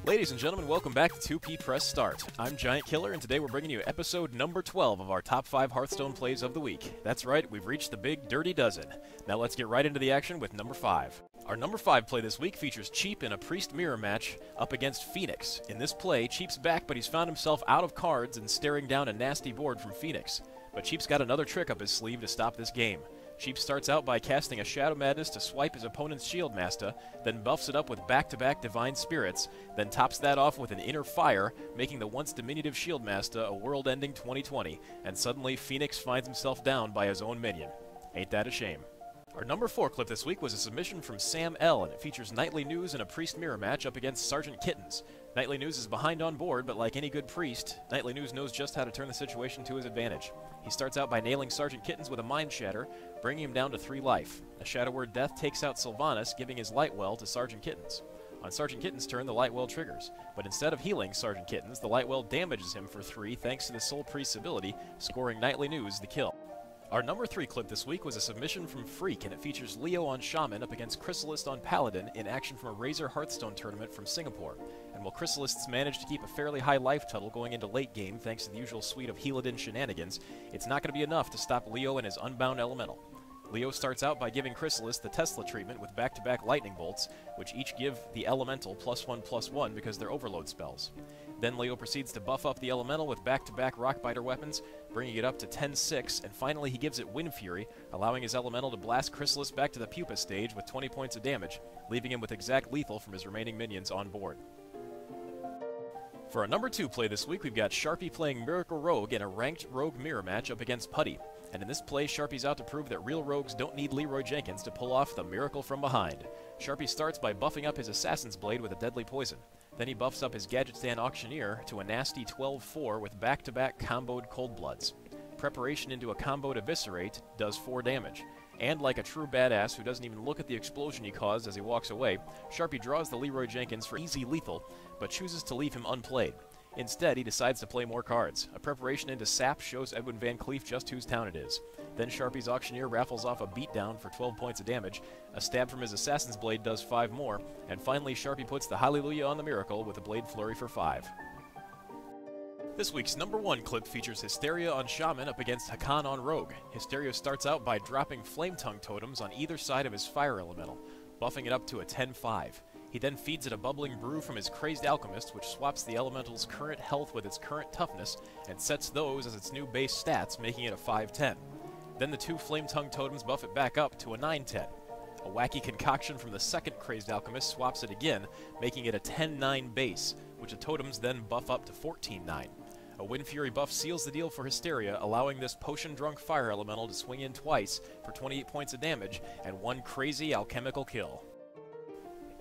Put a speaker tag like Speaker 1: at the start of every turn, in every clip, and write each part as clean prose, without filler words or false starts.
Speaker 1: Ladies and gentlemen, welcome back to 2P Press Start. I'm GiantKiller, and today we're bringing you episode number 12 of our top 5 Hearthstone plays of the week. That's right, we've reached the big dirty dozen. Now let's get right into the action with number 5. Our number 5 play this week features Cheap in a Priest Mirror match up against Phoenix. In this play, Cheap's back, but he's found himself out of cards and staring down a nasty board from Phoenix. But Cheap's got another trick up his sleeve to stop this game. Cheap starts out by casting a Shadow Madness to swipe his opponent's Shield Master, then buffs it up with back-to-back Divine Spirits, then tops that off with an Inner Fire, making the once diminutive Shield Master a world-ending 2020, and suddenly Phoenix finds himself down by his own minion. Ain't that a shame? Our number 4 clip this week was a submission from Sam L, and it features Nightly News in a Priest Mirror match up against Sergeant Kittens. Nightly News is behind on board, but like any good priest, Nightly News knows just how to turn the situation to his advantage. He starts out by nailing Sergeant Kittens with a Mind Shatter, bringing him down to 3 life. A Shadow Word Death takes out Sylvanas, giving his Lightwell to Sergeant Kittens. On Sergeant Kittens' turn, the Lightwell triggers, but instead of healing Sergeant Kittens, the Lightwell damages him for 3 thanks to the Soul Priest's ability, scoring Nightly News the kill. Our number 3 clip this week was a submission from Freak, and it features Leo on Shaman up against Chrysalis on Paladin in action from a Razor Hearthstone tournament from Singapore. And while Chrysalists managed to keep a fairly high life total going into late game thanks to the usual suite of Healadin shenanigans, it's not going to be enough to stop Leo and his Unbound Elemental. Leo starts out by giving Chrysalis the Tesla treatment with back-to-back lightning bolts, which each give the Elemental +1/+1 because they're overload spells. Then Leo proceeds to buff up the Elemental with back-to-back Rockbiter weapons, bringing it up to 10-6, and finally he gives it Wind Fury, allowing his Elemental to blast Chrysalis back to the Pupa stage with 20 points of damage, leaving him with exact lethal from his remaining minions on board. For our number 2 play this week, we've got Sharpie playing Miracle Rogue in a ranked Rogue Mirror match up against Putty. And in this play, Sharpie's out to prove that real rogues don't need Leroy Jenkins to pull off the miracle from behind. Sharpie starts by buffing up his Assassin's Blade with a deadly poison. Then he buffs up his Gadget Stand Auctioneer to a nasty 12-4 with back-to-back comboed Cold Bloods. Preparation into a comboed Eviscerate does 4 damage. And like a true badass who doesn't even look at the explosion he caused as he walks away, Sharpie draws the Leroy Jenkins for easy lethal, but chooses to leave him unplayed. Instead, he decides to play more cards. A preparation into Sap shows Edwin Van Cleef just whose town it is. Then Sharpie's Auctioneer raffles off a beatdown for 12 points of damage, a stab from his Assassin's Blade does 5 more, and finally Sharpie puts the Hallelujah on the Miracle with a Blade Flurry for 5. This week's number 1 clip features Hysteria on Shaman up against Hakan on Rogue. Hysteria starts out by dropping Flame Tongue totems on either side of his Fire Elemental, buffing it up to a 10-5. He then feeds it a Bubbling Brew from his Crazed Alchemist, which swaps the Elemental's current health with its current toughness, and sets those as its new base stats, making it a 5-10. Then the 2 Flame Tongue totems buff it back up to a 9-10. A wacky concoction from the second Crazed Alchemist swaps it again, making it a 10-9 base, which the totems then buff up to 14-9. A Wind Fury buff seals the deal for Hysteria, allowing this potion-drunk Fire Elemental to swing in twice for 28 points of damage and 1 crazy alchemical kill.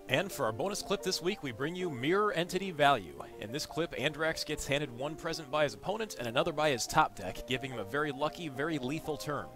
Speaker 1: And for our bonus clip this week, we bring you Mirror Entity Value. In this clip, Andrax gets handed 1 present by his opponent and another by his top deck, giving him a very lucky, very lethal turn.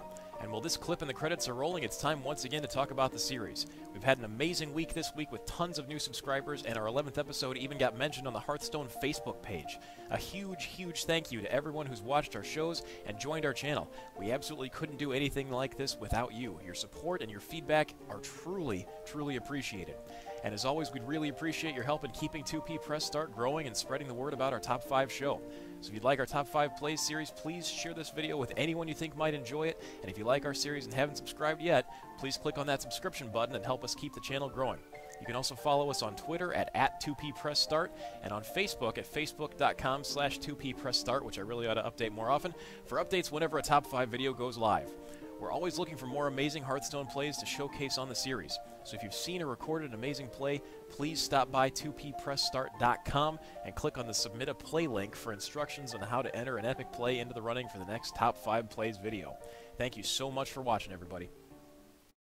Speaker 1: And while this clip and the credits are rolling, it's time once again to talk about the series. We've had an amazing week this week with tons of new subscribers, and our 11th episode even got mentioned on the Hearthstone Facebook page. A huge, huge thank you to everyone who's watched our shows and joined our channel. We absolutely couldn't do anything like this without you. Your support and your feedback are truly, truly appreciated. And as always, we'd really appreciate your help in keeping 2P Press Start growing and spreading the word about our Top 5 show. So if you'd like our Top 5 Plays series, please share this video with anyone you think might enjoy it. And if you like our series and haven't subscribed yet, please click on that subscription button and help us keep the channel growing. You can also follow us on Twitter at 2ppressstart and on Facebook at facebook.com/2ppressstart, which I really ought to update more often, for updates whenever a Top 5 video goes live. We're always looking for more amazing Hearthstone plays to showcase on the series. So if you've seen or recorded an amazing play, please stop by 2ppressstart.com and click on the Submit a Play link for instructions on how to enter an epic play into the running for the next Top 5 Plays video. Thank you so much for watching, everybody.